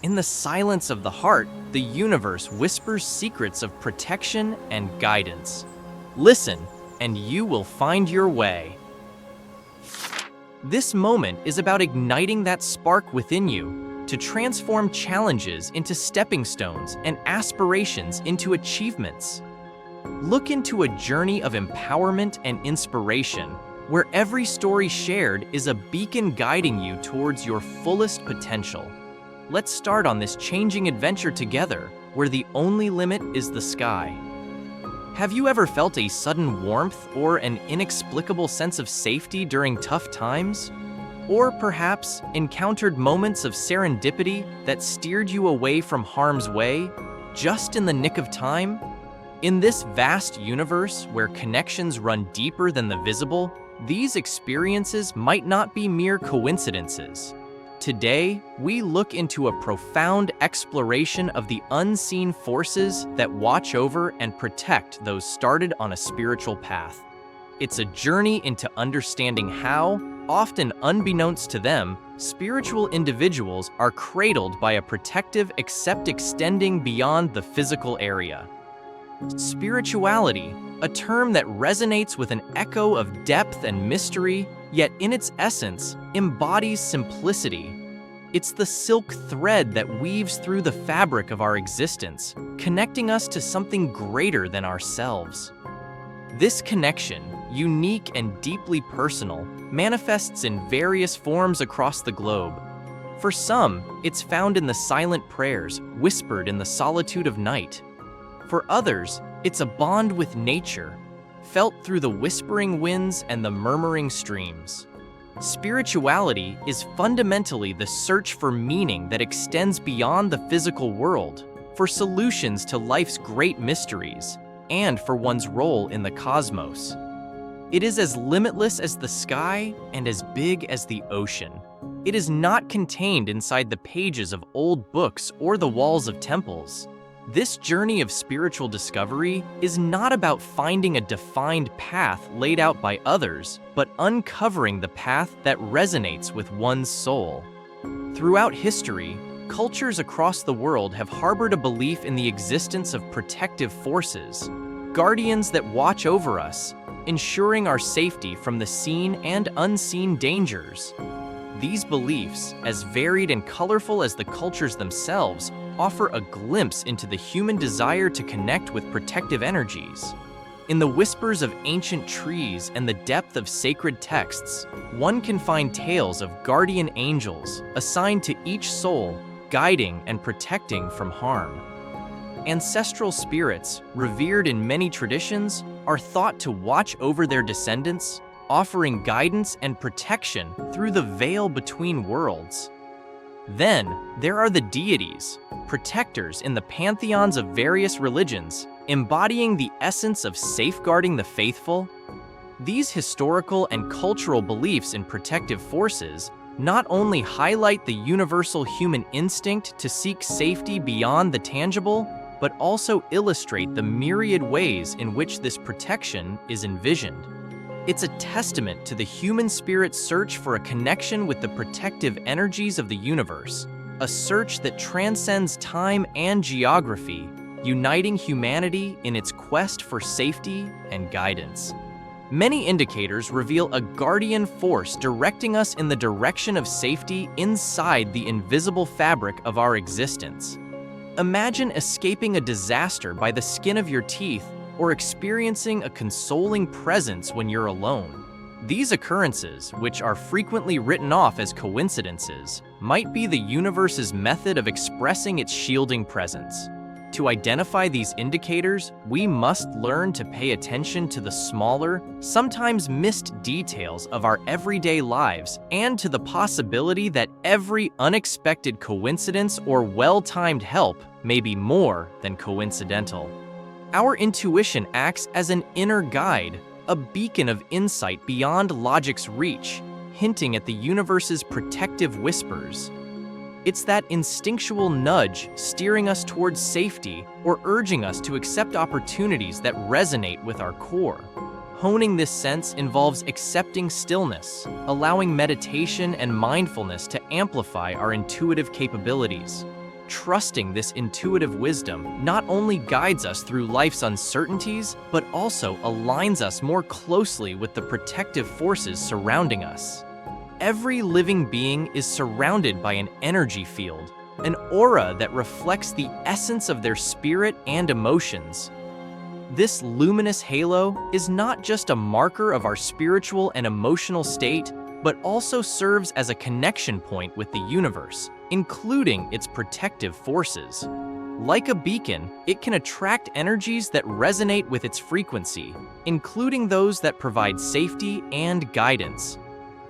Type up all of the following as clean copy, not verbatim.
In the silence of the heart, the universe whispers secrets of protection and guidance. Listen, and you will find your way. This moment is about igniting that spark within you to transform challenges into stepping stones and aspirations into achievements. Look into a journey of empowerment and inspiration, where every story shared is a beacon guiding you towards your fullest potential. Let's start on this changing adventure together, where the only limit is the sky. Have you ever felt a sudden warmth or an inexplicable sense of safety during tough times? Or perhaps encountered moments of serendipity that steered you away from harm's way, just in the nick of time? In this vast universe where connections run deeper than the visible, these experiences might not be mere coincidences. Today, we look into a profound exploration of the unseen forces that watch over and protect those started on a spiritual path. It's a journey into understanding how, often unbeknownst to them, spiritual individuals are cradled by a protective accept extending beyond the physical area. Spirituality, a term that resonates with an echo of depth and mystery, yet in its essence, embodies simplicity. It's the silk thread that weaves through the fabric of our existence, connecting us to something greater than ourselves. This connection, unique and deeply personal, manifests in various forms across the globe. For some, it's found in the silent prayers whispered in the solitude of night. For others, it's a bond with nature, felt through the whispering winds and the murmuring streams. Spirituality is fundamentally the search for meaning that extends beyond the physical world, for solutions to life's great mysteries, and for one's role in the cosmos. It is as limitless as the sky and as big as the ocean. It is not contained inside the pages of old books or the walls of temples. This journey of spiritual discovery is not about finding a defined path laid out by others, but uncovering the path that resonates with one's soul. Throughout history, cultures across the world have harbored a belief in the existence of protective forces, guardians that watch over us, ensuring our safety from the seen and unseen dangers. These beliefs, as varied and colorful as the cultures themselves, offer a glimpse into the human desire to connect with protective energies. In the whispers of ancient trees and the depth of sacred texts, one can find tales of guardian angels assigned to each soul, guiding and protecting from harm. Ancestral spirits, revered in many traditions, are thought to watch over their descendants, offering guidance and protection through the veil between worlds. Then, there are the deities, protectors in the pantheons of various religions, embodying the essence of safeguarding the faithful. These historical and cultural beliefs in protective forces not only highlight the universal human instinct to seek safety beyond the tangible, but also illustrate the myriad ways in which this protection is envisioned. It's a testament to the human spirit's search for a connection with the protective energies of the universe, a search that transcends time and geography, uniting humanity in its quest for safety and guidance. Many indicators reveal a guardian force directing us in the direction of safety inside the invisible fabric of our existence. Imagine escaping a disaster by the skin of your teeth or experiencing a consoling presence when you're alone. These occurrences, which are frequently written off as coincidences, might be the universe's method of expressing its shielding presence. To identify these indicators, we must learn to pay attention to the smaller, sometimes missed details of our everyday lives and to the possibility that every unexpected coincidence or well-timed help may be more than coincidental. Our intuition acts as an inner guide, a beacon of insight beyond logic's reach, hinting at the universe's protective whispers. It's that instinctual nudge steering us towards safety or urging us to accept opportunities that resonate with our core. Honing this sense involves accepting stillness, allowing meditation and mindfulness to amplify our intuitive capabilities. Trusting this intuitive wisdom not only guides us through life's uncertainties, but also aligns us more closely with the protective forces surrounding us. Every living being is surrounded by an energy field, an aura that reflects the essence of their spirit and emotions. This luminous halo is not just a marker of our spiritual and emotional state, but also serves as a connection point with the universe, including its protective forces. Like a beacon, it can attract energies that resonate with its frequency, including those that provide safety and guidance.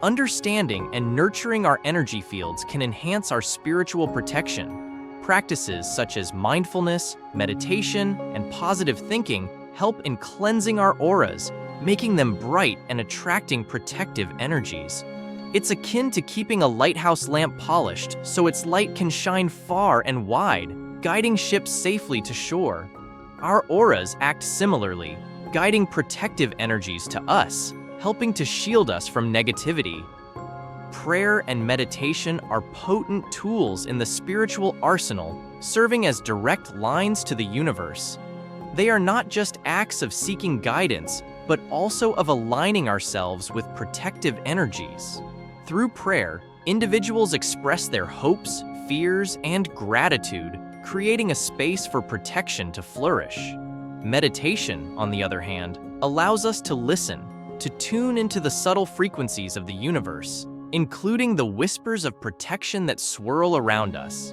Understanding and nurturing our energy fields can enhance our spiritual protection. Practices such as mindfulness, meditation, and positive thinking help in cleansing our auras, making them bright and attracting protective energies. It's akin to keeping a lighthouse lamp polished so its light can shine far and wide, guiding ships safely to shore. Our auras act similarly, guiding protective energies to us, helping to shield us from negativity. Prayer and meditation are potent tools in the spiritual arsenal, serving as direct lines to the universe. They are not just acts of seeking guidance, but also of aligning ourselves with protective energies. Through prayer, individuals express their hopes, fears, and gratitude, creating a space for protection to flourish. Meditation, on the other hand, allows us to listen, to tune into the subtle frequencies of the universe, including the whispers of protection that swirl around us.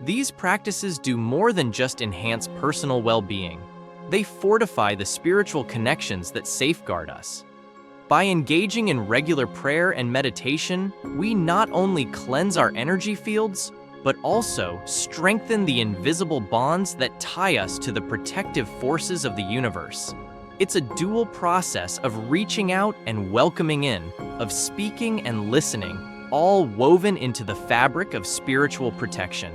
These practices do more than just enhance personal well-being. They fortify the spiritual connections that safeguard us. By engaging in regular prayer and meditation, we not only cleanse our energy fields, but also strengthen the invisible bonds that tie us to the protective forces of the universe. It's a dual process of reaching out and welcoming in, of speaking and listening, all woven into the fabric of spiritual protection.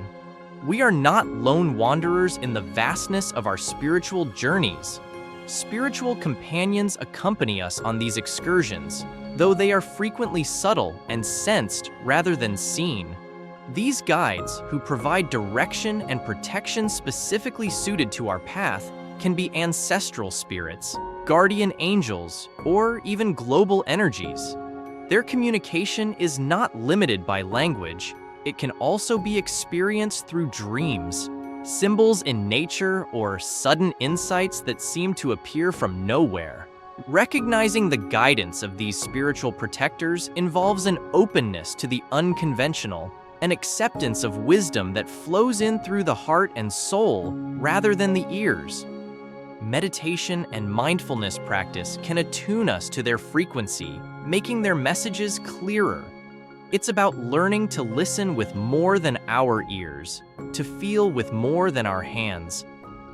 We are not lone wanderers in the vastness of our spiritual journeys. Spiritual companions accompany us on these excursions, though they are frequently subtle and sensed rather than seen. These guides, who provide direction and protection specifically suited to our path, can be ancestral spirits, guardian angels, or even global energies. Their communication is not limited by language. It can also be experienced through dreams, symbols in nature, or sudden insights that seem to appear from nowhere. Recognizing the guidance of these spiritual protectors involves an openness to the unconventional, an acceptance of wisdom that flows in through the heart and soul rather than the ears. Meditation and mindfulness practice can attune us to their frequency, making their messages clearer. It's about learning to listen with more than our ears, to feel with more than our hands.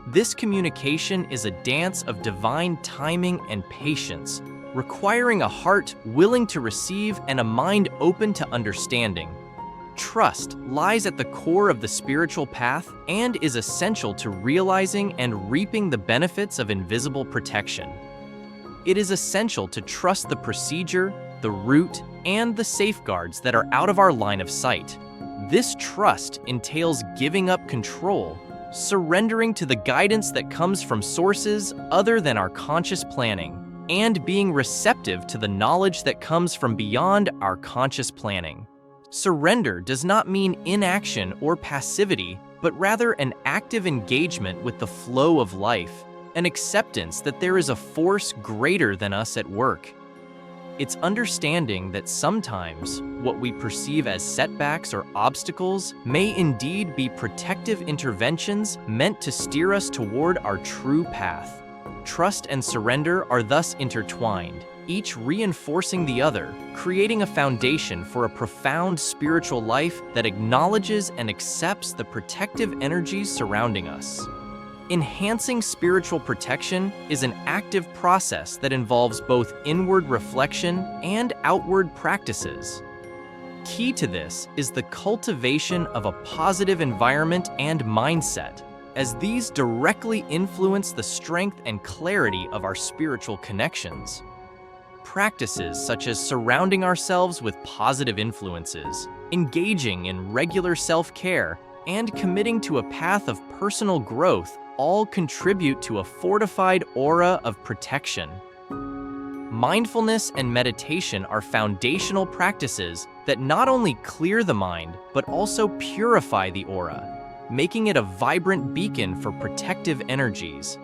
This communication is a dance of divine timing and patience, requiring a heart willing to receive and a mind open to understanding. Trust lies at the core of the spiritual path and is essential to realizing and reaping the benefits of invisible protection. It is essential to trust the procedure, the route, and the safeguards that are out of our line of sight. This trust entails giving up control, surrendering to the guidance that comes from sources other than our conscious planning, and being receptive to the knowledge that comes from beyond our conscious planning. Surrender does not mean inaction or passivity, but rather an active engagement with the flow of life, an acceptance that there is a force greater than us at work. It's understanding that sometimes what we perceive as setbacks or obstacles may indeed be protective interventions meant to steer us toward our true path. Trust and surrender are thus intertwined, each reinforcing the other, creating a foundation for a profound spiritual life that acknowledges and accepts the protective energies surrounding us. Enhancing spiritual protection is an active process that involves both inward reflection and outward practices. Key to this is the cultivation of a positive environment and mindset, as these directly influence the strength and clarity of our spiritual connections. Practices such as surrounding ourselves with positive influences, engaging in regular self-care, and committing to a path of personal growth all contribute to a fortified aura of protection. Mindfulness and meditation are foundational practices that not only clear the mind, but also purify the aura, making it a vibrant beacon for protective energies.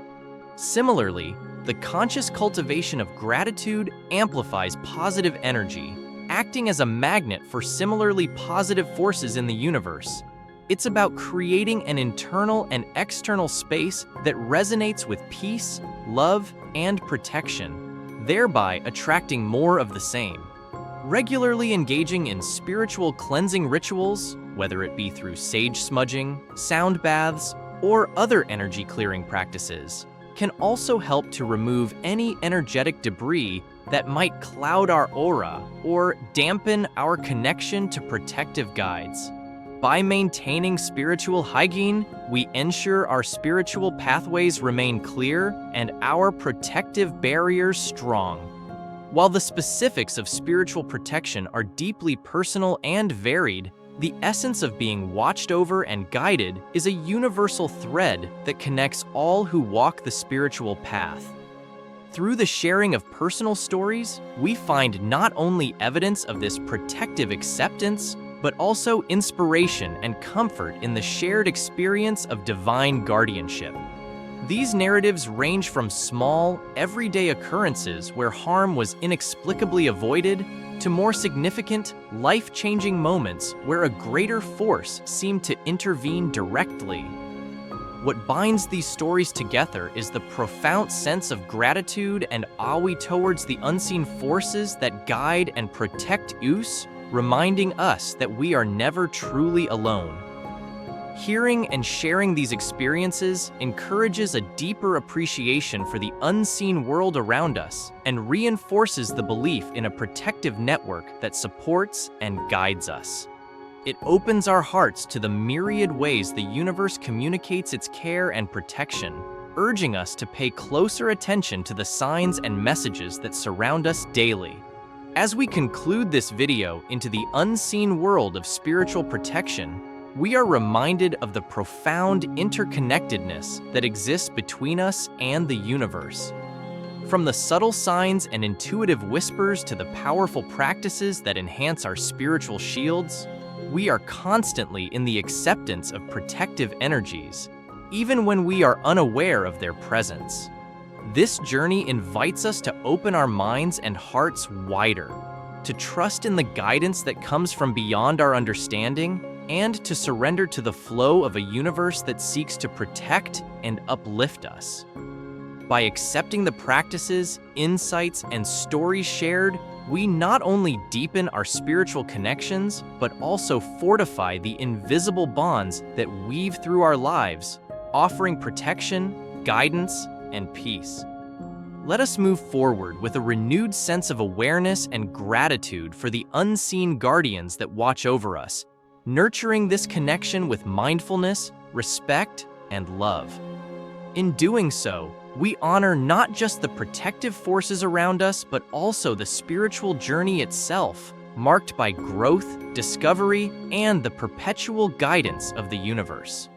Similarly, the conscious cultivation of gratitude amplifies positive energy, acting as a magnet for similarly positive forces in the universe. It's about creating an internal and external space that resonates with peace, love, and protection, thereby attracting more of the same. Regularly engaging in spiritual cleansing rituals, whether it be through sage smudging, sound baths, or other energy clearing practices, can also help to remove any energetic debris that might cloud our aura or dampen our connection to protective guides. By maintaining spiritual hygiene, we ensure our spiritual pathways remain clear and our protective barriers strong. While the specifics of spiritual protection are deeply personal and varied, the essence of being watched over and guided is a universal thread that connects all who walk the spiritual path. Through the sharing of personal stories, we find not only evidence of this protective acceptance, but also inspiration and comfort in the shared experience of divine guardianship. These narratives range from small, everyday occurrences where harm was inexplicably avoided to more significant, life-changing moments where a greater force seemed to intervene directly. What binds these stories together is the profound sense of gratitude and awe towards the unseen forces that guide and protect us, reminding us that we are never truly alone. Hearing and sharing these experiences encourages a deeper appreciation for the unseen world around us and reinforces the belief in a protective network that supports and guides us. It opens our hearts to the myriad ways the universe communicates its care and protection, urging us to pay closer attention to the signs and messages that surround us daily. As we conclude this video into the unseen world of spiritual protection, we are reminded of the profound interconnectedness that exists between us and the universe. From the subtle signs and intuitive whispers to the powerful practices that enhance our spiritual shields, we are constantly in the acceptance of protective energies, even when we are unaware of their presence. This journey invites us to open our minds and hearts wider, to trust in the guidance that comes from beyond our understanding, and to surrender to the flow of a universe that seeks to protect and uplift us. By accepting the practices, insights, and stories shared, we not only deepen our spiritual connections, but also fortify the invisible bonds that weave through our lives, offering protection, guidance, and peace. Let us move forward with a renewed sense of awareness and gratitude for the unseen guardians that watch over us, nurturing this connection with mindfulness, respect, and love. In doing so, we honor not just the protective forces around us, but also the spiritual journey itself, marked by growth, discovery, and the perpetual guidance of the universe.